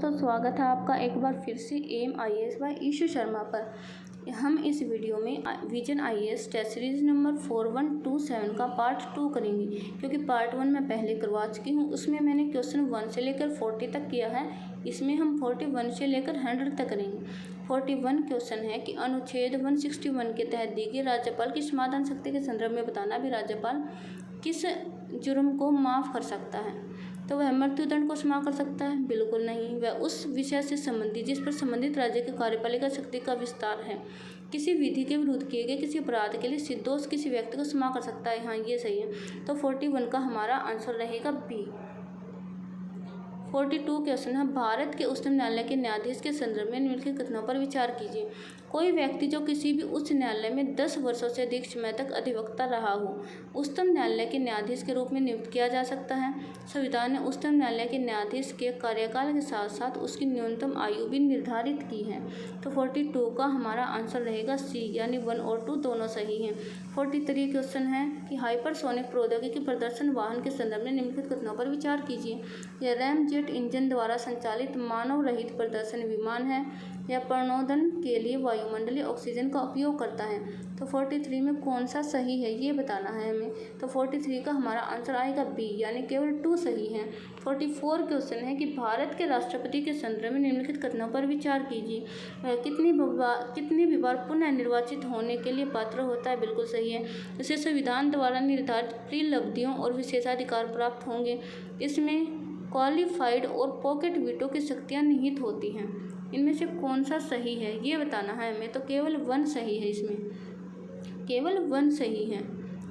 दोस्तों, स्वागत है आपका एक बार फिर से AIS बाय ईशू शर्मा पर। हम इस वीडियो में vision IAS test series number 4127 का पार्ट 2 करेंगे, क्योंकि पार्ट 1 मैं पहले करवा चुकी हूँ। उसमें मैंने क्वेश्चन 1 से लेकर 40 तक किया है। इसमें हम 41 से लेकर 100 तक करेंगे। 41 क्वेश्चन है कि अनुच्छेद 161 के तहत दी गई राज्यपाल की समाधान शक्ति के संदर्भ में बताना भी राज्यपाल किस जुर्म को माफ़ कर सकता है। तो वह मृत्युदंड को क्षमा कर सकता है? बिल्कुल नहीं। वह उस विषय से संबंधित जिस पर संबंधित राज्य की कार्यपालिका शक्ति का विस्तार है। किसी विधि के विरुद्ध किए गए किसी अपराध के लिए निर्दोष किसी व्यक्ति को क्षमा कर सकता है। हाँ, ये सही है। तो 41 का हमारा आंसर रहेगा बी। 42 क्वेश्चन है, भारत के उच्चतम न्यायालय के न्यायाधीश के संदर्भ में निम्नलिखित कथनों पर विचार कीजिए। कोई व्यक्ति जो किसी भी उच्च न्यायालय में 10 वर्षों से अधिक समय तक अधिवक्ता रहा हो, उच्चतम न्यायालय के न्यायाधीश के रूप में नियुक्त किया जा सकता है। संविधान ने उच्चतम न्यायालय के न्यायाधीश के कार्यकाल के साथ साथ उसकी न्यूनतम आयु भी निर्धारित की है। तो 42 का हमारा आंसर रहेगा सी, यानी 1 और 2 दोनों सही हैं। 43 क्वेश्चन है कि हाइपरसोनिक प्रौद्योगिकी प्रदर्शन वाहन के संदर्भ में निम्नलिखित कथनों पर विचार कीजिए। यह रैमजेट इंजन द्वारा संचालित मानव रहित प्रदर्शन विमान है। यह प्रणोदन के लिए वायुमंडलीय ऑक्सीजन का उपयोग करता है। तो 43 में कौन सा सही है ये बताना है हमें। तो 43 का हमारा आंसर आएगा बी, यानी केवल 2 सही हैं। 44 क्वेश्चन है कि भारत के राष्ट्रपति के संदर्भ में निम्नलिखित कथनों पर विचार कीजिए। वह कितनी भी बार पुनः निर्वाचित होने के लिए पात्र होता है? बिल्कुल सही है। इसे संविधान द्वारा निर्धारित प्रिलब्धियों और विशेषाधिकार प्राप्त होंगे। इसमें क्वालिफाइड और पॉकेट वीटो की शक्तियाँ निहित होती हैं। इनमें से कौन सा सही है ये बताना है हमें। तो केवल 1 सही है, इसमें केवल 1 सही है,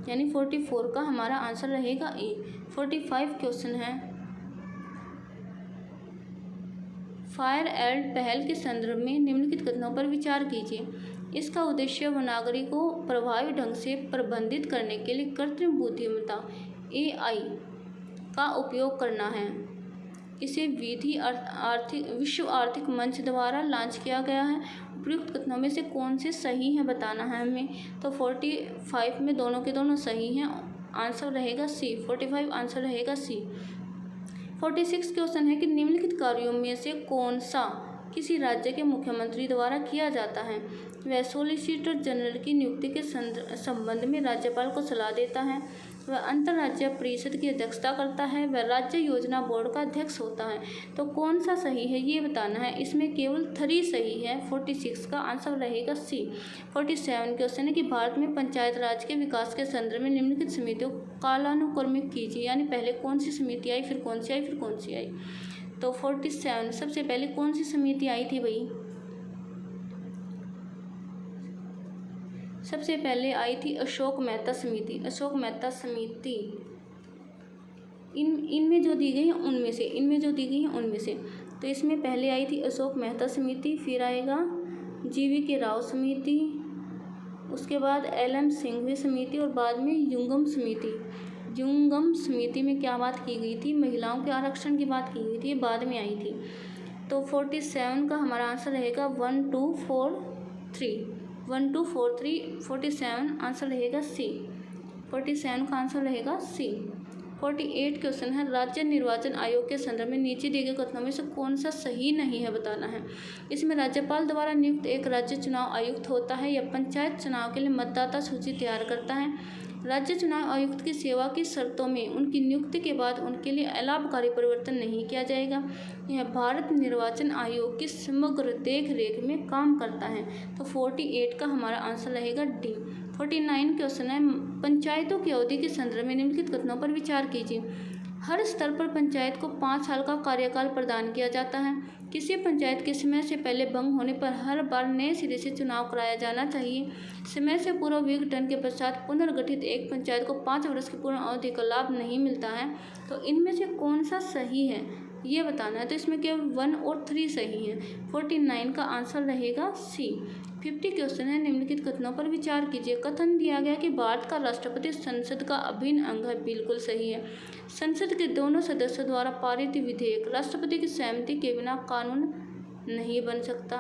यानी 44 का हमारा आंसर रहेगा ए। 45 क्वेश्चन है, फायर एल्ड पहल के संदर्भ में निम्नलिखित कथनों पर विचार कीजिए। इसका उद्देश्य नागरिकों को प्रभावी ढंग से प्रबंधित करने के लिए कृत्रिम बुद्धिमत्ता AI का उपयोग करना है। इसे विश्व आर्थिक मंच द्वारा लॉन्च किया गया है। उपयुक्त कथनों में से कौन से सही हैं बताना है हमें। तो 45 में दोनों के दोनों सही हैं, आंसर रहेगा सी। 45 आंसर रहेगा सी। 46 क्वेश्चन है कि निम्नलिखित कार्यों में से कौन सा किसी राज्य के मुख्यमंत्री द्वारा किया जाता है? वह सॉलिसिटर जनरल की नियुक्ति के संबंध में राज्यपाल को सलाह देता है। वह अंतर्राज्यीय परिषद की अध्यक्षता करता है। वह राज्य योजना बोर्ड का अध्यक्ष होता है। तो कौन सा सही है ये बताना है। इसमें केवल 3 सही है। 46 का आंसर रहेगा सी। 47 क्वेश्चन है कि भारत में पंचायत राज के विकास के संदर्भ में निम्नलिखित समितियों को कालानुक्रमिक कीजिए, यानी पहले कौन सी समिति आई, फिर कौन सी आई, फिर कौन सी आई। तो 47 सबसे पहले कौन सी समिति आई थी भाई? सबसे पहले आई थी अशोक मेहता समिति। अशोक मेहता समिति इनमें जो दी गई है उनमें से तो इसमें पहले आई थी अशोक मेहता समिति, फिर आएगा GV राव समिति, उसके बाद LM सिंघवी समिति और बाद में युंगम समिति। युंगम समिति में क्या बात की गई थी? महिलाओं के आरक्षण की बात की गई थी, ये बाद में आई थी। तो 47 का हमारा आंसर रहेगा 1 2 4 3। 1 2 4 3 47 आंसर रहेगा सी। 47 का आंसर रहेगा सी। 48 क्वेश्चन है, राज्य निर्वाचन आयोग के संदर्भ में नीचे दिए गए कथनों में से कौन सा सही नहीं है बताना है। इसमें राज्यपाल द्वारा नियुक्त एक राज्य चुनाव आयुक्त होता है। यह पंचायत चुनाव के लिए मतदाता सूची तैयार करता है। राज्य चुनाव आयुक्त की सेवा की शर्तों में उनकी नियुक्ति के बाद उनके लिए अलाभकारी परिवर्तन नहीं किया जाएगा। यह भारत निर्वाचन आयोग की समग्र देख रेख में काम करता है। तो 48 का हमारा आंसर रहेगा डी। 49 क्वेश्चन है, पंचायतों की अवधि के संदर्भ में निम्नलिखित कथनों पर विचार कीजिए। हर स्तर पर पंचायत को 5 साल का कार्यकाल प्रदान किया जाता है। किसी पंचायत के समय से पहले भंग होने पर हर बार नए सिरे से चुनाव कराया जाना चाहिए। समय से पूर्व विघटन के पश्चात पुनर्गठित एक पंचायत को 5 वर्ष की पूर्ण अवधि का लाभ नहीं मिलता है। तो इनमें से कौन सा सही है ये बताना है। तो इसमें केवल 1 और 3 सही हैं। 49 का आंसर रहेगा सी। 50 क्वेश्चन है, निम्नलिखित कथनों पर विचार कीजिए। कथन दिया गया कि भारत का राष्ट्रपति संसद का अभिन्न अंग है। बिल्कुल सही है। संसद के दोनों सदस्यों द्वारा पारित विधेयक राष्ट्रपति की सहमति के बिना कानून नहीं बन सकता।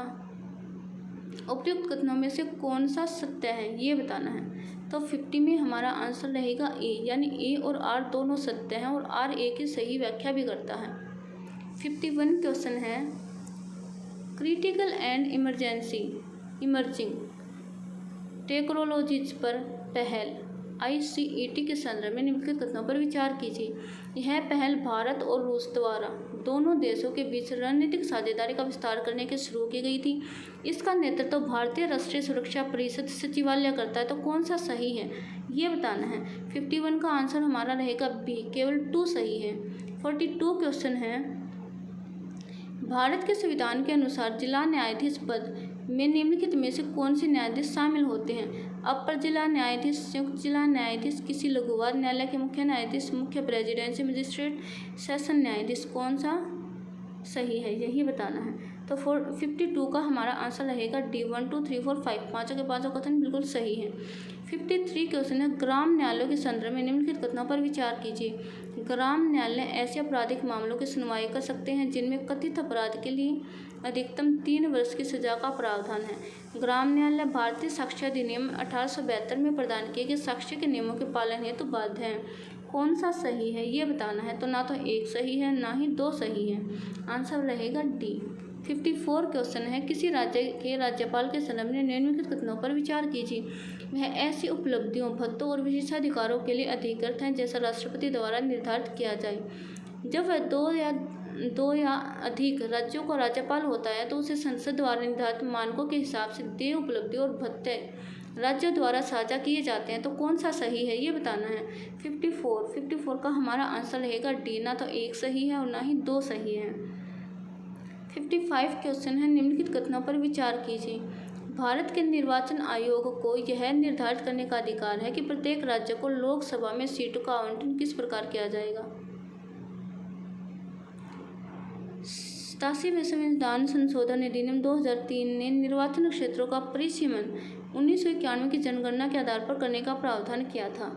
उपयुक्त कथनों में से कौन सा सत्य है ये बताना है। तो 50 में हमारा आंसर रहेगा ए, यानी ए और आर दोनों सत्य हैं और आर ए की सही व्याख्या भी करता है। 51 क्वेश्चन है क्रिटिकल एंड इमर्जिंग टेक्नोलॉजीज पर पहल ICET के संदर्भ में निम्नलिखित कथनों पर विचार कीजिए। यह पहल भारत और रूस द्वारा दोनों देशों के बीच रणनीतिक साझेदारी का विस्तार करने के शुरू की गई थी। इसका नेतृत्व भारतीय राष्ट्रीय सुरक्षा परिषद सचिवालय करता है। तो कौन सा सही है ये बताना है। 51 का आंसर हमारा रहेगा बी, केवल 2 सही है। 42 क्वेश्चन है भारत के संविधान के अनुसार जिला न्यायाधीश पद में निम्नलिखित में से कौन से न्यायाधीश शामिल होते हैं। अपर जिला न्यायाधीश, संयुक्त जिला न्यायाधीश, किसी लघुवाद न्यायालय के मुख्य न्यायाधीश, मुख्य प्रेसिडेंसी मजिस्ट्रेट, सेशन न्यायाधीश। कौन सा सही है यही बताना है। तो 52 का हमारा आंसर रहेगा डी। 1 2 3 4 5 पाँचों के पाँचों कथन बिल्कुल सही है। 53 क्वेश्चन है ग्राम न्यायालयों के संदर्भ में निम्नलिखित कथनों पर विचार कीजिए। ग्राम न्यायालय ऐसे आपराधिक मामलों की सुनवाई कर सकते हैं जिनमें कथित अपराध के लिए अधिकतम 3 वर्ष की सजा का प्रावधान है। ग्राम न्यायालय भारतीय साक्ष्य अधिनियम 1872 में प्रदान किए गए साक्ष्य के नियमों के पालन हेतु बाध्य हैं। कौन सा सही है ये बताना है। तो ना तो 1 सही है ना ही 2 सही है। आंसर रहेगा डी। 54 क्वेश्चन है किसी राज्य के राज्यपाल के संदर्भ में निम्नलिखित कथनों पर विचार कीजिए। वह ऐसी उपलब्धियों, भत्तों और विशेषाधिकारों के लिए अधिकृत हैं जैसा राष्ट्रपति द्वारा निर्धारित किया जाए। जब वह दो या अधिक राज्यों का राज्यपाल होता है तो उसे संसद द्वारा निर्धारित मानकों के हिसाब से देय उपलब्धि और भत्ते राज्यों द्वारा साझा किए जाते हैं। तो कौन सा सही है ये बताना है। 54 का हमारा आंसर रहेगा डी। ना तो 1 सही है और ना ही 2 सही है। 55 क्वेश्चन है निम्नलिखित कथनों पर विचार कीजिए। भारत के निर्वाचन आयोग को यह निर्धारित करने का अधिकार है कि प्रत्येक राज्य को लोकसभा में सीटों का आवंटन किस प्रकार किया जाएगा। 87वें संविधान संशोधन अधिनियम 2003 ने निर्वाचन क्षेत्रों का परिसीमन 1991 की जनगणना के आधार पर करने का प्रावधान किया था।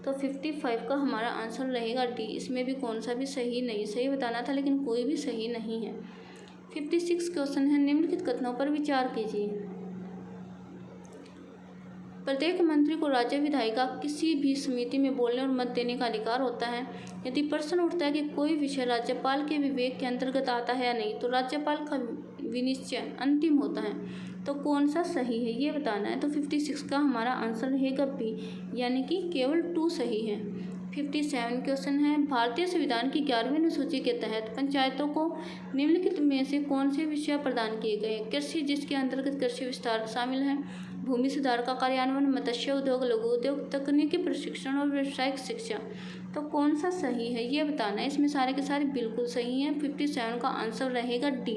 तो 55 का हमारा आंसर रहेगा डी। इसमें भी कौन सा भी सही नहीं, सही बताना था लेकिन कोई भी सही नहीं है। 56 क्वेश्चन है निम्नलिखित कथनों पर विचार कीजिए। प्रत्येक मंत्री को राज्य विधायी का किसी भी समिति में बोलने और मत देने का अधिकार होता है। यदि प्रश्न उठता है कि कोई विषय राज्यपाल के विवेक के अंतर्गत आता है या नहीं तो राज्यपाल का विनिश्चय अंतिम होता है। तो कौन सा सही है ये बताना है। तो 56 का हमारा आंसर रहेगा बी, यानी कि केवल 2 सही है। 57 क्वेश्चन है भारतीय संविधान की 11वीं अनुसूची के तहत पंचायतों को निम्नलिखित में से कौन से विषय प्रदान किए गए। कृषि, जिसके अंतर्गत कृषि विस्तार शामिल है, भूमि सुधार का कार्यान्वयन, मत्स्य उद्योग, लघु उद्योग, तकनीकी प्रशिक्षण और व्यावसायिक शिक्षा। तो कौन सा सही है ये बताना है। इसमें सारे के सारे बिल्कुल सही हैं। 57 का आंसर रहेगा डी।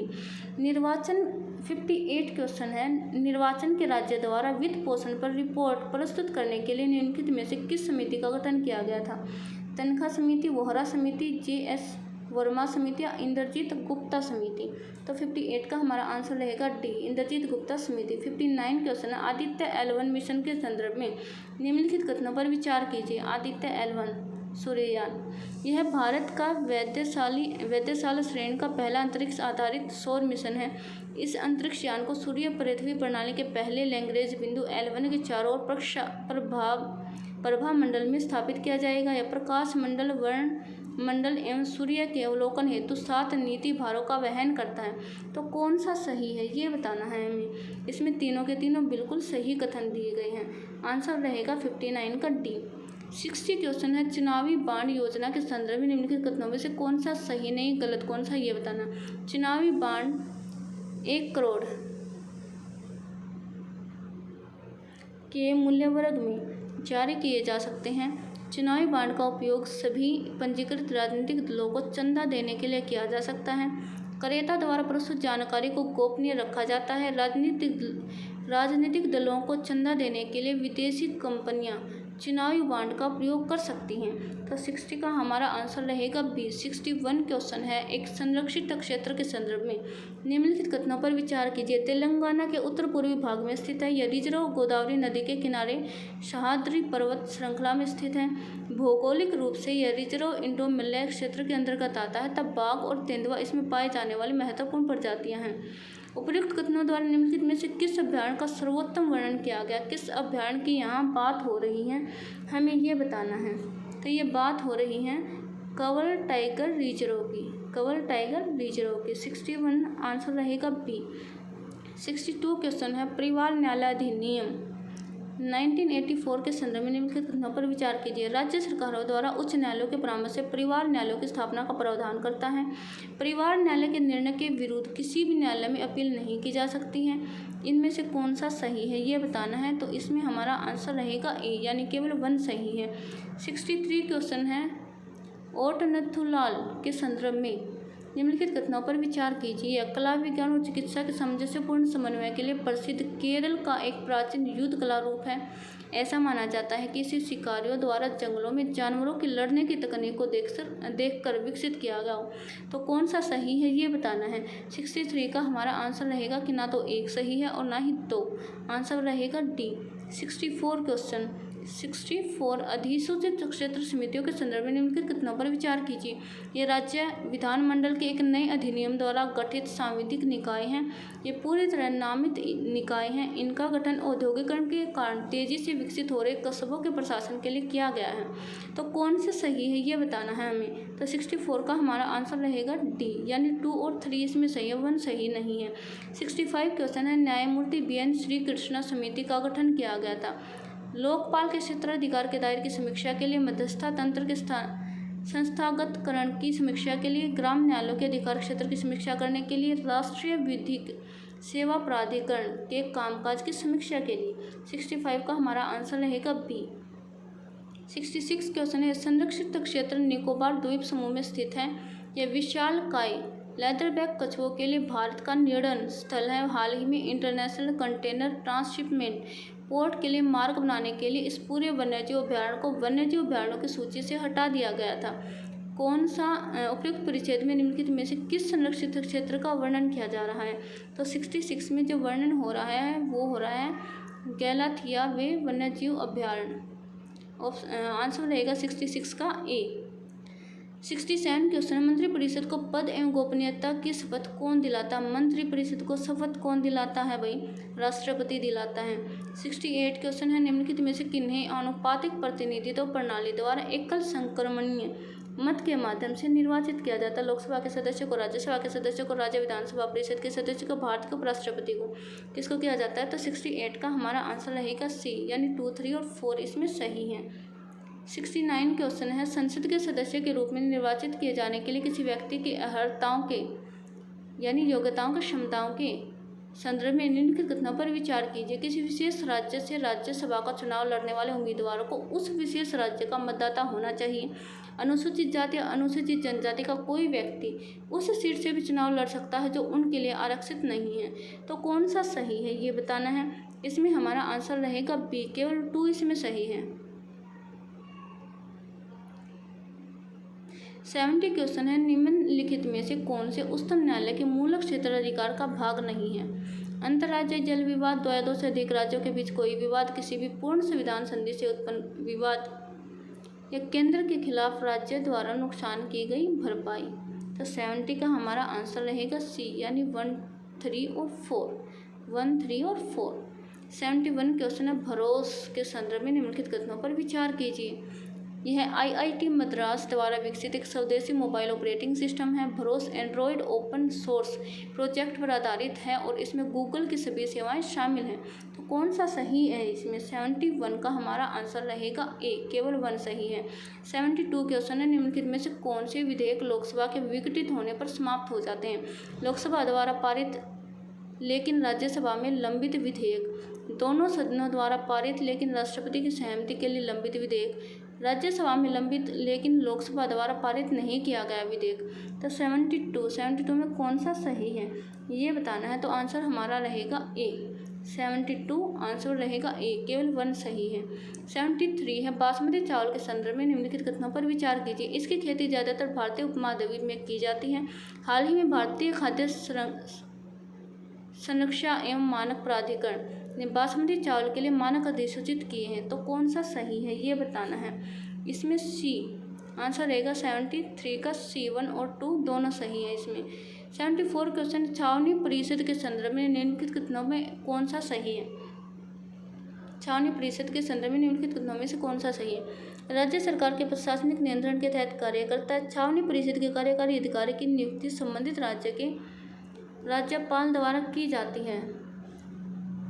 निर्वाचन 58 क्वेश्चन है निर्वाचन के राज्य द्वारा वित्त पोषण पर रिपोर्ट प्रस्तुत करने के लिए निम्नलिखित में से किस समिति का गठन किया गया था। तनख्वाह समिति, वोहरा समिति, JS वर्मा समिति या इंद्रजीत गुप्ता समिति। तो 58 का हमारा आंसर रहेगा डी, इंद्रजीत गुप्ता समिति। 59 क्वेश्चन है आदित्य L1 मिशन के संदर्भ में निम्नलिखित कथनों पर विचार कीजिए। आदित्य L1 सूर्ययान यह भारत का वैद्यशाला श्रेणी का पहला अंतरिक्ष आधारित सौर मिशन है। इस अंतरिक्ष यान को सूर्य पृथ्वी प्रणाली के पहले लैग्रेंज बिंदु L1 के चारों ओर प्रभा मंडल में स्थापित किया जाएगा। यह प्रकाश मंडल, वर्ण मंडल एवं सूर्य के अवलोकन हेतु 7 नीति भारों का वहन करता है। तो कौन सा सही है ये बताना है हमें। इसमें तीनों के तीनों बिल्कुल सही कथन दिए गए हैं। आंसर रहेगा 59 का डी। 60 क्वेश्चन है चुनावी बांड योजना के संदर्भ में निम्नलिखित कथनों में से कौन सा सही नहीं गलत कौन सा ये बताना। चुनावी बांड 1 करोड़ के मूल्य वर्ग में जारी किए जा सकते हैं। चुनावी बांड का उपयोग सभी पंजीकृत राजनीतिक दलों को चंदा देने के लिए किया जा सकता है। क्रेता द्वारा प्रस्तुत जानकारी को गोपनीय रखा जाता है। राजनीतिक दलों को चंदा देने के लिए विदेशी कंपनियां चुनावी बांड का प्रयोग कर सकती हैं। तो 60 का हमारा आंसर रहेगा बी। 61 क्वेश्चन है एक संरक्षित क्षेत्र के संदर्भ में निम्नलिखित कथनों पर विचार कीजिए। तेलंगाना के उत्तर पूर्वी भाग में स्थित है। यह रिजर्व गोदावरी नदी के किनारे सह्याद्री पर्वत श्रृंखला में स्थित है। भौगोलिक रूप से यह रिजर्व इंडो मलय क्षेत्र के अंतर्गत आता है। तब बाघ और तेंदुआ इसमें पाए जाने वाली महत्वपूर्ण प्रजातियां हैं। उपयुक्त कथनों द्वारा निम्नलिखित में से किस अभ्यारण्य का सर्वोत्तम वर्णन किया गया। किस अभ्यारण्य की यहाँ बात हो रही है हमें ये बताना है। तो ये बात हो रही है कंवर टाइगर रिजर्व की। कवल टाइगर रिजर्व के। 61 आंसर रहेगा बी। 62 क्वेश्चन है परिवार न्यायालय अधिनियम 1984 के संदर्भ में निम्नलिखित कथनों पर विचार कीजिए। राज्य सरकारों द्वारा उच्च न्यायालयों के परामर्श से परिवार न्यायालयों की स्थापना का प्रावधान करता है। परिवार न्यायालय के निर्णय के विरुद्ध किसी भी न्यायालय में अपील नहीं की जा सकती है। इनमें से कौन सा सही है ये बताना है, तो इसमें हमारा आंसर रहेगा ए, यानी केवल 1 सही है। 63 क्वेश्चन है ओटनथुलाल के संदर्भ में निम्नलिखित घटनाओं पर विचार कीजिए। कला, विज्ञान और चिकित्सा के सामंजस्यपूर्ण समन्वय के लिए प्रसिद्ध केरल का एक प्राचीन युद्ध कला रूप है। ऐसा माना जाता है कि इसे शिकारियों द्वारा जंगलों में जानवरों की लड़ने की तकनीक को देखकर विकसित किया गया हो। तो कौन सा सही है ये बताना है। 63 का हमारा आंसर रहेगा कि ना तो 1 सही है और ना ही 2, आंसर रहेगा डी। 64 क्वेश्चन 64 अधिसूचित क्षेत्र समितियों के संदर्भ में निम्नलिखित कथनों पर विचार कीजिए। ये राज्य विधानमंडल के एक नए अधिनियम द्वारा गठित सांविधिक निकाय हैं। ये पूरी तरह नामित निकाय हैं। इनका गठन औद्योगिकरण के कारण तेजी से विकसित हो रहे कस्बों के प्रशासन के लिए किया गया है। तो कौन से सही है ये बताना है हमें। तो 64 का हमारा आंसर रहेगा डी, यानी 2 और 3 इसमें सही है, 1 सही नहीं है। 65 क्वेश्चन है न्यायमूर्ति BN श्री कृष्णा समिति का गठन किया गया था। लोकपाल के क्षेत्राधिकार के दायरे की समीक्षा के लिए, मध्यस्थता तंत्र के संस्थागतकरण की समीक्षा के लिए, ग्राम न्यायालयों के अधिकार क्षेत्र की समीक्षा करने के लिए, राष्ट्रीय विधिक सेवा प्राधिकरण के कामकाज की समीक्षा के लिए। 65 का हमारा आंसर रहेगा बी। 66 क्वेश्चन है संरक्षित क्षेत्र निकोबार द्वीप समूह में स्थित है। यह विशालकाय लेदरबैक कछुओं के लिए भारत का निर्णय स्थल है। हाल ही में इंटरनेशनल कंटेनर ट्रांसशिपमेंट पोर्ट के लिए मार्ग बनाने के लिए इस पूरे वन्यजीव अभ्यारण्य को वन्यजीव अभ्यारण्यों की सूची से हटा दिया गया था। कौन सा उपयुक्त परिच्छेद में निम्नलिखित में से किस संरक्षित क्षेत्र का वर्णन किया जा रहा है। तो 66 में जो वर्णन हो रहा है वो हो रहा है गैलाथिया वे वन्यजीव अभ्यारण्य। आंसर रहेगा 66 का ए। 67 क्वेश्चन मंत्रिपरिषद को पद एवं गोपनीयता की शपथ कौन दिलाता है। मंत्रिपरिषद को शपथ कौन दिलाता है भाई, राष्ट्रपति दिलाता है। 68 क्वेश्चन है निम्नलिखित में से किन्हें आनुपातिक प्रतिनिधित्व प्रणाली द्वारा एकल संक्रमणीय मत के माध्यम से निर्वाचित किया जाता है। लोकसभा के सदस्य को, राज्यसभा के सदस्य को, राज्य विधानसभा परिषद के सदस्य को, भारत के उपराष्ट्रपति को, किसको किया जाता है। तो 68 का हमारा आंसर रहेगा सी, यानी 2, 3 और 4 इसमें सही है। 69 क्वेश्चन है संसद के सदस्य के रूप में निर्वाचित किए जाने के लिए किसी व्यक्ति की अर्हताओं के यानी योग्यताओं के क्षमताओं के संदर्भ में निम्नलिखित घटनाओं पर विचार कीजिए। किसी विशेष राज्य से राज्यसभा का चुनाव लड़ने वाले उम्मीदवारों को उस विशेष राज्य का मतदाता होना चाहिए। अनुसूचित जाति या अनुसूचित जनजाति का कोई व्यक्ति उस सीट से भी चुनाव लड़ सकता है जो उनके लिए आरक्षित नहीं है। तो कौन सा सही है ये बताना है। इसमें हमारा आंसर रहेगा बी, केवल 2 इसमें सही है। 70 क्वेश्चन है निम्नलिखित में से कौन से उच्चतम न्यायालय के मूल क्षेत्राधिकार का भाग नहीं है। अंतर्राज्यीय जल विवाद, 2 या 2 से अधिक राज्यों के बीच कोई विवाद, किसी भी पूर्ण संविधान संधि से उत्पन्न विवाद या केंद्र के खिलाफ राज्य द्वारा नुकसान की गई भरपाई। तो 70 का हमारा आंसर रहेगा सी, यानी 1, 3 और 4, 1, 3 और 4। 71 क्वेश्चन है भरोस के संदर्भ में निम्नलिखित कथनों पर विचार कीजिए। यह IIT मद्रास द्वारा विकसित एक स्वदेशी मोबाइल ऑपरेटिंग सिस्टम है। भरोस एंड्रॉयड ओपन सोर्स प्रोजेक्ट पर आधारित है और इसमें गूगल की सभी सेवाएं शामिल हैं। तो कौन सा सही है इसमें। 71 का हमारा आंसर रहेगा ए, केवल 1 सही है। 72 क्वेश्चन है निम्नलिखित में से कौन से विधेयक लोकसभा के विघटित होने पर समाप्त हो जाते हैं। लोकसभा द्वारा पारित लेकिन राज्यसभा में लंबित विधेयक, दोनों सदनों द्वारा पारित लेकिन राष्ट्रपति की सहमति के लिए लंबित विधेयक, राज्यसभा में लंबित लेकिन लोकसभा द्वारा पारित नहीं किया गया विधेयक। तो 72 में कौन सा सही है ये बताना है। तो आंसर हमारा रहेगा ए, 72 आंसर रहेगा ए, केवल 1 सही है। 73 है बासमती चावल के संदर्भ में निम्नलिखित कथनों पर विचार कीजिए। इसकी खेती ज़्यादातर भारतीय उपमहाद्वीप में की जाती है। हाल ही में भारतीय खाद्य संरक्षा एवं मानक प्राधिकरण ने बासमती चावल के लिए मानक अधिसूचित किए हैं। तो कौन सा सही है ये बताना है। इसमें सी आंसर रहेगा 73 का सी, 1 और 2 दोनों सही है इसमें। 74 क्वेश्चन छावनी परिषद के संदर्भ में निम्नलिखित कथनों में कौन सा सही है। छावनी परिषद के संदर्भ में निम्नलिखित कथनों में से कौन सा सही है। राज्य सरकार के प्रशासनिक नियंत्रण के तहत कार्य करता है। छावनी परिषद के कार्यकारी अधिकारी की नियुक्ति संबंधित राज्य के राज्यपाल द्वारा की जाती है।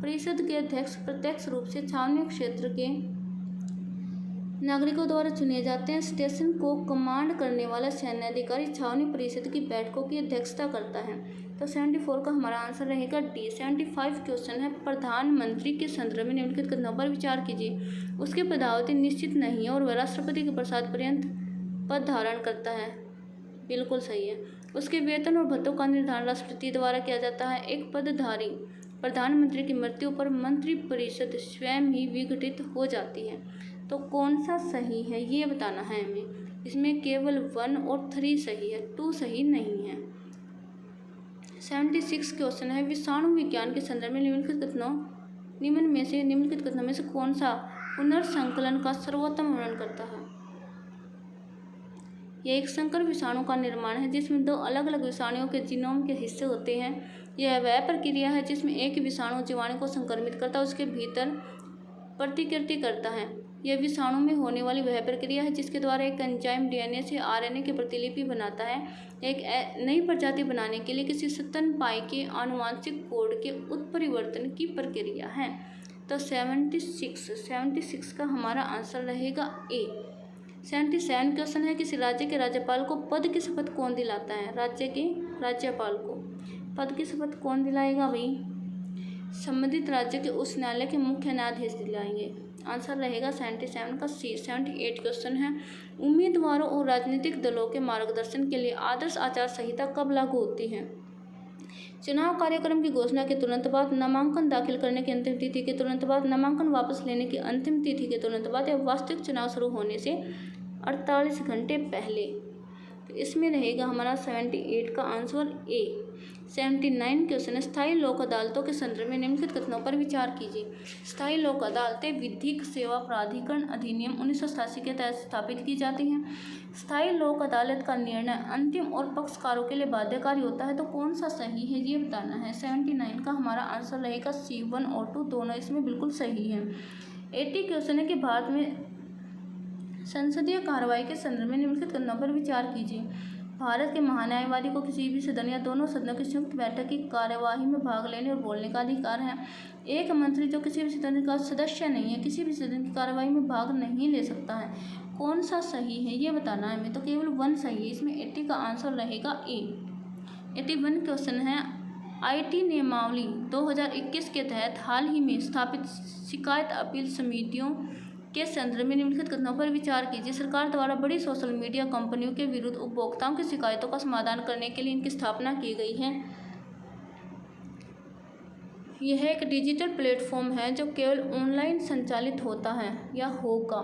परिषद के अध्यक्ष प्रत्यक्ष रूप से छावनी क्षेत्र के नागरिकों द्वारा चुने जाते हैं। स्टेशन को कमांड करने वाला सैन्य अधिकारी छावनी परिषद की बैठकों की अध्यक्षता करता है। तो 74 का हमारा आंसर रहेगा डी। 75 क्वेश्चन है, प्रधानमंत्री के संदर्भ में निम्नलिखित कथनों पर विचार कीजिए। उसकी पदावधि निश्चित नहीं है और वह राष्ट्रपति के प्रसाद पर्यंत पद धारण करता है। बिल्कुल सही है। उसके वेतन और भत्तों का निर्धारण राष्ट्रपति द्वारा किया जाता है। एक पदधारी प्रधानमंत्री की मृत्यु पर मंत्रिपरिषद स्वयं ही विघटित हो जाती है। तो कौन सा सही है ये बताना है हमें। इसमें केवल 1 और 3 सही है, 2 सही नहीं है। 76 क्वेश्चन है, विषाणु विज्ञान के संदर्भ में निम्नलिखित कथनों में से कौन सा पुनर्संकलन का सर्वोत्तम वर्णन करता है। यह एक संकर विषाणु का निर्माण है जिसमें 2 अलग अलग विषाणुओं के जीनोम के हिस्से होते हैं। यह वह प्रक्रिया है जिसमें एक विषाणु जीवाणु को संक्रमित करता है, उसके भीतर प्रतिकृति करता है। यह विषाणु में होने वाली वह प्रक्रिया है जिसके द्वारा एक एंजाइम डीएनए से आरएनए की प्रतिलिपि बनाता है। एक नई प्रजाति बनाने के लिए किसी स्तनपायी के आनुवांशिक कोड के उत्परिवर्तन की प्रक्रिया है। तो 76 का हमारा आंसर रहेगा ए। 77 क्वेश्चन है, किसी राज्य के राज्यपाल को पद की शपथ कौन दिलाता है। राज्य के राज्यपाल को पद की शपथ कौन दिलाएगा भाई। संबंधित राज्य के उच्च न्यायालय के मुख्य न्यायाधीश दिलाएंगे। आंसर रहेगा 77 का सी। 78 क्वेश्चन है, उम्मीदवारों और राजनीतिक दलों के मार्गदर्शन के लिए आदर्श आचार संहिता कब लागू होती है। चुनाव कार्यक्रम की घोषणा के तुरंत बाद, नामांकन दाखिल करने की अंतिम तिथि के तुरंत बाद, नामांकन वापस लेने की अंतिम तिथि के तुरंत बाद, या वास्तविक चुनाव शुरू होने से 48 घंटे पहले। तो इसमें रहेगा हमारा 78 का आंसर ए। 79 क्वेश्चन है, स्थायी लोक अदालतों के संदर्भ में निम्नलिखित कथनों पर विचार कीजिए। स्थायी लोक अदालतें विधिक सेवा प्राधिकरण अधिनियम 1987 के तहत स्थापित की जाती हैं। स्थायी लोक अदालत का निर्णय अंतिम और पक्षकारों के लिए बाध्यकारी होता है। तो कौन सा सही है ये बताना है। 79 का हमारा आंसर रहेगा सी। 1 और 2 दोनों इसमें बिल्कुल सही है। 80 क्वेश्चन है कि भारत में संसदीय कार्रवाई के संदर्भ में निम्नलिखित कथनों पर विचार कीजिए। भारत के महान्यायवादी को किसी भी सदन या दोनों सदनों की संयुक्त बैठक की कार्यवाही में भाग लेने और बोलने का अधिकार है। एक मंत्री जो किसी भी सदन का सदस्य नहीं है किसी भी सदन की कार्यवाही में भाग नहीं ले सकता है। कौन सा सही है ये बताना है हमें। तो केवल 1 सही है। इसमें 80 का आंसर रहेगा ए। 81 क्वेश्चन है, IT नियमावली 2021 के तहत हाल ही में स्थापित शिकायत अपील समितियों के संदर्भ में निम्नलिखित कथनों पर विचार कीजिए। सरकार द्वारा बड़ी सोशल मीडिया कंपनियों के विरुद्ध उपभोक्ताओं की शिकायतों का समाधान करने के लिए इनकी स्थापना की गई है। यह एक डिजिटल प्लेटफॉर्म है जो केवल ऑनलाइन संचालित होता है या होगा।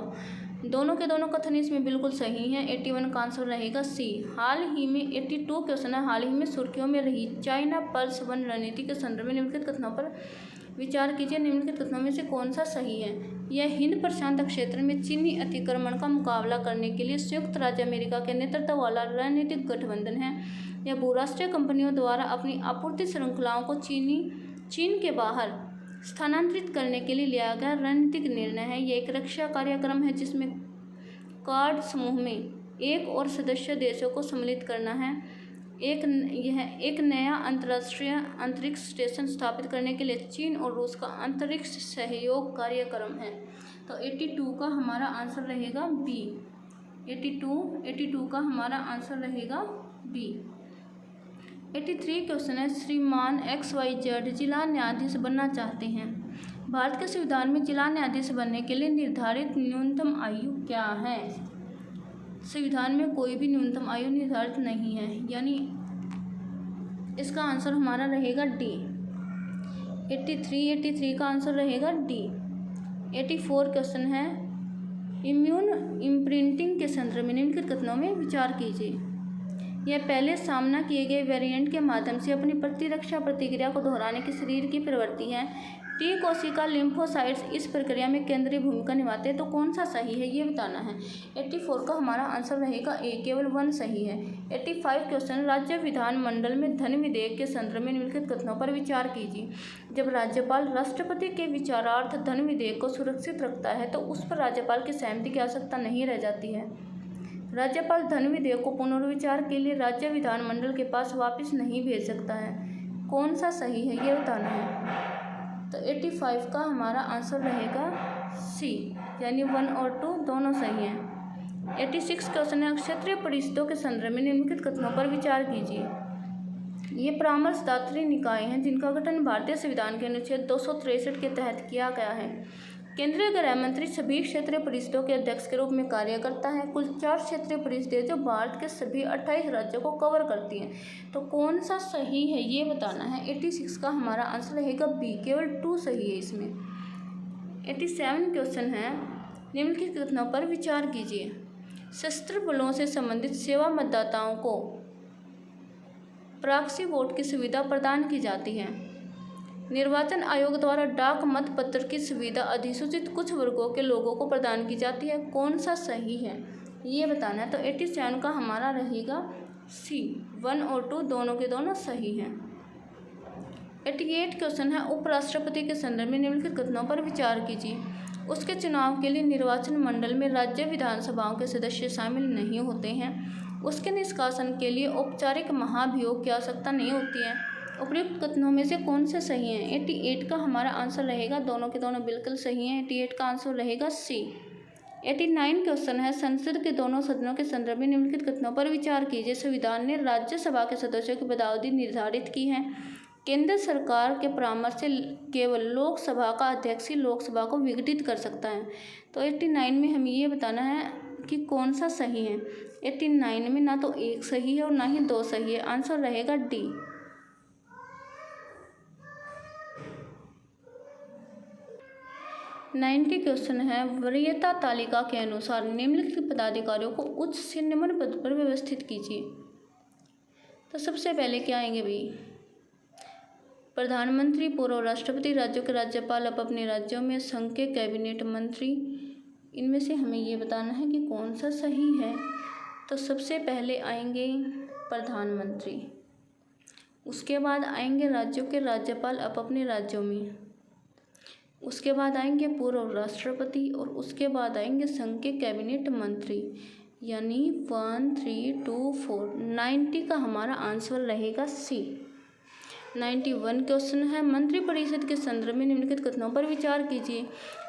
दोनों के दोनों कथन इसमें बिल्कुल सही हैं। 81 का आंसर रहेगा सी। हाल ही में 82 क्वेश्चन है, हाल ही में सुर्खियों में रही चाइना प्लस 1 रणनीति के संदर्भ में निम्नलिखित कथनों पर विचार कीजिए। निम्नलिखित कथनों में से कौन सा सही है। यह हिंद प्रशांत क्षेत्र में चीनी अतिक्रमण का मुकाबला करने के लिए संयुक्त राज्य अमेरिका के नेतृत्व वाला रणनीतिक गठबंधन है। यह बहुराष्ट्रीय कंपनियों द्वारा अपनी आपूर्ति श्रृंखलाओं को चीन के बाहर स्थानांतरित करने के लिए लिया गया रणनीतिक निर्णय है। यह एक रक्षा कार्यक्रम है जिसमें क्वाड समूह में एक और सदस्य देशों को सम्मिलित करना है। यह एक नया अंतर्राष्ट्रीय अंतरिक्ष स्टेशन स्थापित करने के लिए चीन और रूस का अंतरिक्ष सहयोग कार्यक्रम है। तो 82 का हमारा आंसर रहेगा बी। 82 का हमारा आंसर रहेगा बी। 83 क्वेश्चन है, श्रीमान XYZ जिला न्यायाधीश बनना चाहते हैं। भारत के संविधान में जिला न्यायाधीश बनने के लिए निर्धारित न्यूनतम आयु क्या है। संविधान में कोई भी न्यूनतम आयु निर्धारित नहीं है, यानी इसका आंसर हमारा रहेगा डी। 83 का आंसर रहेगा डी। 84 क्वेश्चन है, इम्यून इम्प्रिंटिंग के संदर्भ में निम्नलिखित कथनों में विचार कीजिए। यह पहले सामना किए गए वेरिएंट के माध्यम से अपनी प्रतिरक्षा प्रतिक्रिया को दोहराने की शरीर की प्रवृत्ति है। टी कोशिका लिम्फोसाइट्स इस प्रक्रिया में केंद्रीय भूमिका निभाते हैं। तो कौन सा सही है ये बताना है। 84 का हमारा आंसर रहेगा ए, केवल 1 सही है। 85 क्वेश्चन, राज्य विधानमंडल में धन विधेयक के संदर्भ में निम्नलिखित कथनों पर विचार कीजिए। जब राज्यपाल राष्ट्रपति के विचारार्थ धन विधेयक को सुरक्षित रखता है तो उस पर राज्यपाल की सहमति की आवश्यकता नहीं रह जाती है। राज्यपाल धन विधेयक को पुनर्विचार के लिए राज्य विधानमंडल के पास वापस नहीं भेज सकता है। कौन सा सही है ये बताना है। तो 85 का हमारा आंसर रहेगा सी, यानी 1 और 2 दोनों सही हैं। 86 क्वेश्चन है, क्षेत्रीय परिषदों के संदर्भ में निम्नलिखित कथनों पर विचार कीजिए। ये परामर्शदात्री निकाय हैं जिनका गठन भारतीय संविधान के अनुच्छेद 263 के तहत किया गया है। केंद्रीय गृह मंत्री सभी क्षेत्रीय परिषदों के अध्यक्ष के रूप में कार्य करता है। कुल 4 क्षेत्रीय परिषदें जो भारत के सभी 28 राज्यों को कवर करती हैं। तो कौन सा सही है ये बताना है। 86 का हमारा आंसर रहेगा बी, केवल 2 सही है इसमें। 87 क्वेश्चन है, निम्नलिखित कथनों पर विचार कीजिए। सशस्त्र बलों से संबंधित सेवा मतदाताओं को प्रॉक्सी वोट की सुविधा प्रदान की जाती है। निर्वाचन आयोग द्वारा डाक मत पत्र की सुविधा अधिसूचित कुछ वर्गों के लोगों को प्रदान की जाती है। कौन सा सही है ये बताना है। तो 87 का हमारा रहेगा सी, 1 और 2 दोनों के दोनों सही हैं। 88 क्वेश्चन है, उपराष्ट्रपति के संदर्भ में निम्नलिखित कथनों पर विचार कीजिए। उसके चुनाव के लिए निर्वाचन मंडल में राज्य विधानसभाओं के सदस्य शामिल नहीं होते हैं। उसके निष्कासन के लिए औपचारिक महाभियोग की आवश्यकता नहीं होती है। उपयुक्त कथनों में से कौन से सही हैं। 88 का हमारा आंसर रहेगा, दोनों के दोनों बिल्कुल सही हैं। 88 का आंसर रहेगा सी। 89 क्वेश्चन है, संसद के दोनों सदनों के संदर्भ में निम्नलिखित कथनों पर विचार कीजिए। संविधान ने राज्यसभा के सदस्यों की पदावधि निर्धारित की है। केंद्र सरकार के परामर्श से केवल लोकसभा का अध्यक्ष ही लोकसभा को विघटित कर सकता है। तो 89 में हमें ये बताना है कि कौन सा सही है। 89 में ना तो 1 सही है और ना ही 2 सही है। आंसर रहेगा डी। 90 क्वेश्चन है, वरीयता तालिका के अनुसार निम्नलिखित पदाधिकारियों को उच्च से निम्न पद पर व्यवस्थित कीजिए। तो सबसे पहले क्या आएंगे भाई, प्रधानमंत्री, पूर्व राष्ट्रपति, राज्यों के राज्यपाल अब अपने राज्यों में, संघ के कैबिनेट मंत्री। इनमें से हमें ये बताना है कि कौन सा सही है। तो सबसे पहले आएंगे प्रधानमंत्री, उसके बाद आएंगे राज्यों के राज्यपाल अब अपने राज्यों में, उसके बाद आएंगे पूर्व राष्ट्रपति और उसके बाद आएंगे संघ के कैबिनेट मंत्री, यानी 1 3 2 4। 90 का हमारा आंसर रहेगा सी। 91 क्वेश्चन है, मंत्रिपरिषद के संदर्भ में निम्नलिखित कथनों पर विचार कीजिए।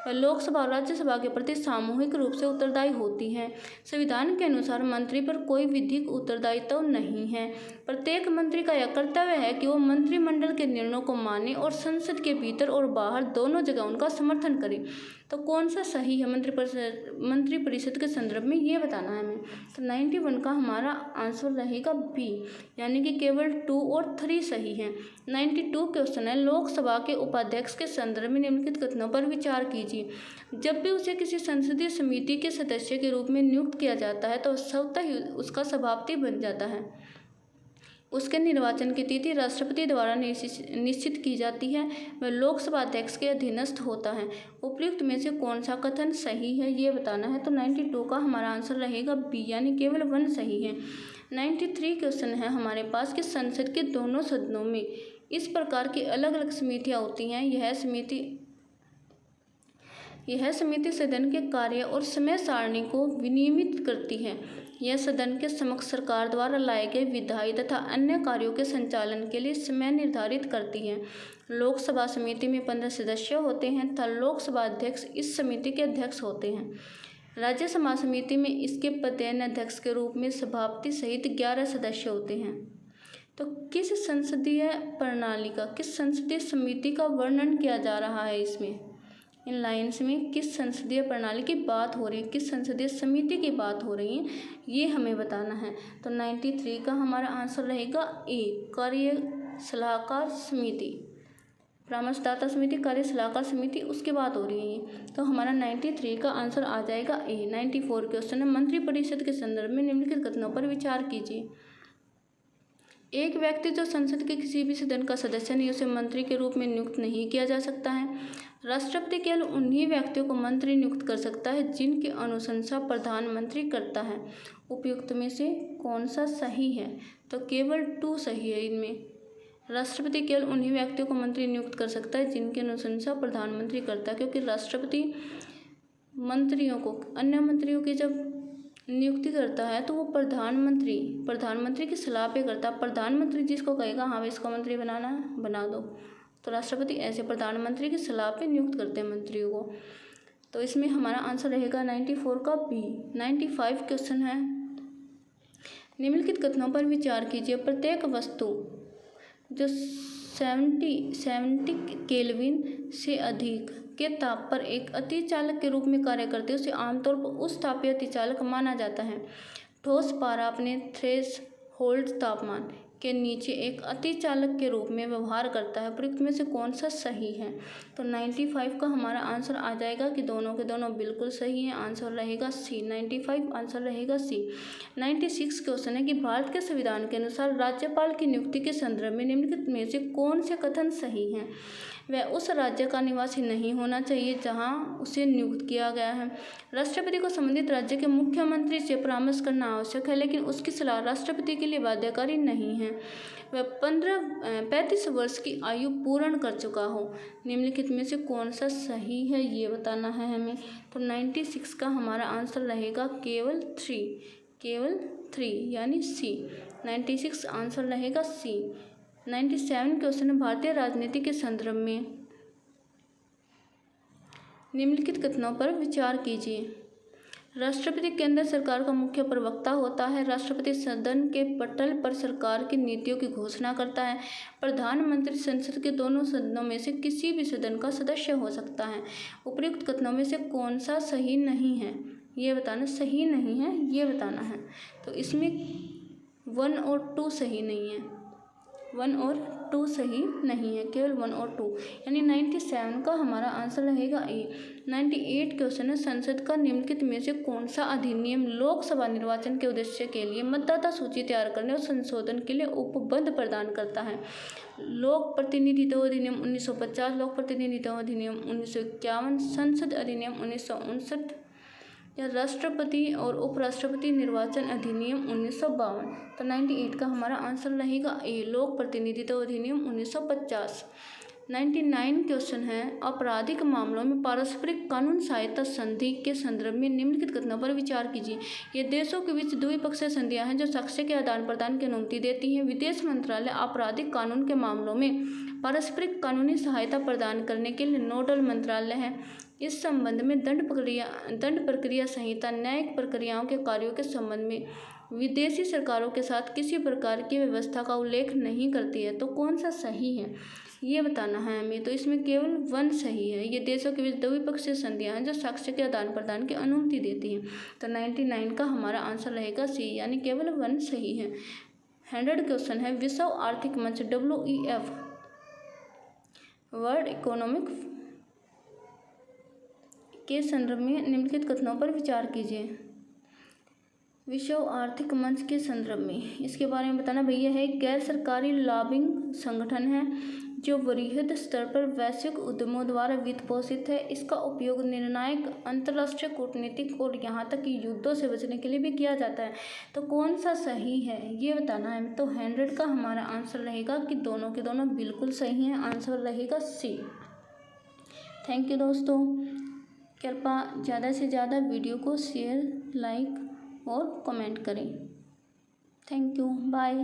लोकसभा और राज्यसभा के प्रति सामूहिक रूप से उत्तरदायी होती है। संविधान के अनुसार मंत्री पर कोई विधिक उत्तरदायित्व नहीं है। प्रत्येक मंत्री का यह कर्तव्य है कि वो मंत्रिमंडल के निर्णयों को माने और संसद के भीतर और बाहर दोनों जगह उनका समर्थन करे। तो कौन सा सही है मंत्रिपरिषद के संदर्भ में ये बताना है हमें। तो 91 का हमारा आंसर रहेगा बी, यानी कि केवल 2 और 3 सही हैं। 92 क्वेश्चन है, लोकसभा के उपाध्यक्ष के संदर्भ में निम्नलिखित कथनों पर विचार कीजिए। जब भी उसे किसी संसदीय समिति के सदस्य के रूप में नियुक्त किया जाता है तो स्वतः ही उसका सभापति बन जाता है। उसके निर्वाचन की तिथि राष्ट्रपति द्वारा निश्चित की जाती है। वह लोकसभा अध्यक्ष के अधीनस्थ होता है। उपयुक्त में से कौन सा कथन सही है ये बताना है। तो 92 का हमारा आंसर रहेगा बी, यानी केवल 1 सही है। 93 क्वेश्चन है हमारे पास कि संसद के दोनों सदनों में इस प्रकार की अलग अलग समितियाँ होती हैं। यह समिति सदन के कार्य और समय सारणी को विनियमित करती है। यह सदन के समक्ष सरकार द्वारा लाए गए विधायी तथा अन्य कार्यों के संचालन के लिए समय निर्धारित करती है। लोकसभा समिति में 15 सदस्य होते हैं तथा लोकसभा अध्यक्ष इस समिति के अध्यक्ष होते हैं। राज्यसभा समिति में इसके पदेन अध्यक्ष के रूप में सभापति सहित 11 सदस्य होते हैं। तो किस संसदीय समिति का वर्णन किया जा रहा है इसमें, इन लाइन्स में किस संसदीय प्रणाली की बात हो रही है, किस संसदीय समिति की बात हो रही है, ये हमें बताना है। तो 93 का हमारा आंसर रहेगा ए, कार्य सलाहकार समिति, परामर्शदाता समिति, कार्य सलाहकार समिति, उसकी बात हो रही है ये। तो हमारा 93 का आंसर आ जाएगा ए। 94 क्वेश्चन है, मंत्रिपरिषद के संदर्भ में निम्नलिखित कथनों पर विचार कीजिए। एक व्यक्ति जो संसद के किसी भी सदन का सदस्य नहीं, उसे मंत्री के रूप में नियुक्त नहीं किया जा सकता है। राष्ट्रपति केवल उन्हीं व्यक्तियों को मंत्री नियुक्त कर सकता है जिनकी अनुशंसा प्रधानमंत्री करता है। उपयुक्त में से कौन सा सही है? तो केवल 2 सही है इनमें। राष्ट्रपति केवल उन्हीं व्यक्तियों को मंत्री नियुक्त कर सकता है जिनकी अनुशंसा प्रधानमंत्री करता है, क्योंकि राष्ट्रपति मंत्रियों को, अन्य मंत्रियों की जब नियुक्ति करता है तो वो प्रधानमंत्री की सलाह पे करता है। प्रधानमंत्री जिसको कहेगा हाँ भाई इसको मंत्री बनाना है, बना दो, तो राष्ट्रपति ऐसे प्रधानमंत्री की सलाह पे नियुक्त करते हैं मंत्रियों को। तो इसमें हमारा आंसर रहेगा 94 का बी। 95 क्वेश्चन है, निम्नलिखित कथनों पर विचार कीजिए। प्रत्येक वस्तु जो 70 केल्विन से अधिक के ताप पर एक अतिचालक के रूप में कार्य करते हैं उसे आमतौर पर उस तापीय अतिचालक माना जाता है। ठोस पारा अपने थ्रेशोल्ड तापमान के नीचे एक अतिचालक के रूप में व्यवहार करता है। उपयुक्त में से कौन सा सही है? तो 95 का हमारा आंसर आ जाएगा कि दोनों के दोनों बिल्कुल सही हैं। आंसर रहेगा सी। 95 आंसर रहेगा सी। 96 क्वेश्चन है कि भारत के संविधान के अनुसार राज्यपाल की नियुक्ति के संदर्भ में निम्नलिखित में से कौन से कथन सही हैं? वह उस राज्य का निवासी नहीं होना चाहिए जहां उसे नियुक्त किया गया है। राष्ट्रपति को संबंधित राज्य के मुख्यमंत्री से परामर्श करना आवश्यक है, लेकिन उसकी सलाह राष्ट्रपति के लिए बाध्यकारी नहीं है। वह 35 वर्ष की आयु पूर्ण कर चुका हो। निम्नलिखित में से कौन सा सही है ये बताना है हमें। तो 96 का हमारा आंसर रहेगा केवल 3 यानी सी। 96 आंसर रहेगा सी। 97 क्वेश्चन है, भारतीय राजनीति के संदर्भ में निम्नलिखित कथनों पर विचार कीजिए। राष्ट्रपति केंद्र सरकार का मुख्य प्रवक्ता होता है। राष्ट्रपति सदन के पटल पर सरकार की नीतियों की घोषणा करता है। प्रधानमंत्री संसद के दोनों सदनों में से किसी भी सदन का सदस्य हो सकता है। उपयुक्त कथनों में से कौन सा सही नहीं है ये बताना, सही नहीं है ये बताना है। तो इसमें 1 और 2 सही नहीं है, 1 और 2 सही नहीं है, केवल 1 और 2 यानी 97 का हमारा आंसर रहेगा ए। 98 क्वेश्चन है, संसद का निम्नलिखित में से कौन सा अधिनियम लोकसभा निर्वाचन के उद्देश्य के लिए मतदाता सूची तैयार करने और संशोधन के लिए उपबंध प्रदान करता है? लोक प्रतिनिधित्व अधिनियम 1950, लोक प्रतिनिधित्व अधिनियम 1951, संसद अधिनियम 1959 या राष्ट्रपति और उपराष्ट्रपति निर्वाचन अधिनियम 1952। तो 98 का हमारा आंसर रहेगा ए, लोक प्रतिनिधित्व अधिनियम 1950। 99 क्वेश्चन है, आपराधिक मामलों में पारस्परिक कानून सहायता संधि के संदर्भ में निम्नलिखित कथनों पर विचार कीजिए। ये देशों के बीच द्विपक्षीय संधियां हैं जो साक्ष्य के आदान प्रदान की अनुमति देती हैं। विदेश मंत्रालय आपराधिक कानून के मामलों में पारस्परिक कानूनी सहायता प्रदान करने के लिए नोडल मंत्रालय है। इस संबंध में दंड प्रक्रिया संहिता न्यायिक प्रक्रियाओं के कार्यों के संबंध में विदेशी सरकारों के साथ किसी प्रकार की व्यवस्था का उल्लेख नहीं करती है। तो कौन सा सही है ये बताना है हमें। तो इसमें केवल 1 सही है। ये देशों के बीच द्विपक्षीय संधियां हैं जो साक्ष्य के आदान प्रदान की अनुमति देती हैं। तो 99 का हमारा आंसर रहेगा सी, यानी केवल 1 सही है। 100 क्वेश्चन है, विश्व आर्थिक मंच WEF वर्ल्ड इकोनॉमिक के संदर्भ में निम्नलिखित कथनों पर विचार कीजिए। विश्व आर्थिक मंच के संदर्भ में इसके बारे में बताना भैया है, गैर सरकारी लॉबिंग संगठन है जो वृहद स्तर पर वैश्विक उद्यमों द्वारा वित्त पोषित है। इसका उपयोग निर्णायक अंतर्राष्ट्रीय कूटनीतिक और यहाँ तक कि युद्धों से बचने के लिए भी किया जाता है। तो कौन सा सही है ये बताना है। तो 100 का हमारा आंसर रहेगा कि दोनों के दोनों बिल्कुल सही हैं। आंसर रहेगा सी। थैंक यू दोस्तों, कृपया ज़्यादा से ज़्यादा वीडियो को शेयर, लाइक और कमेंट करें। Thank you, bye.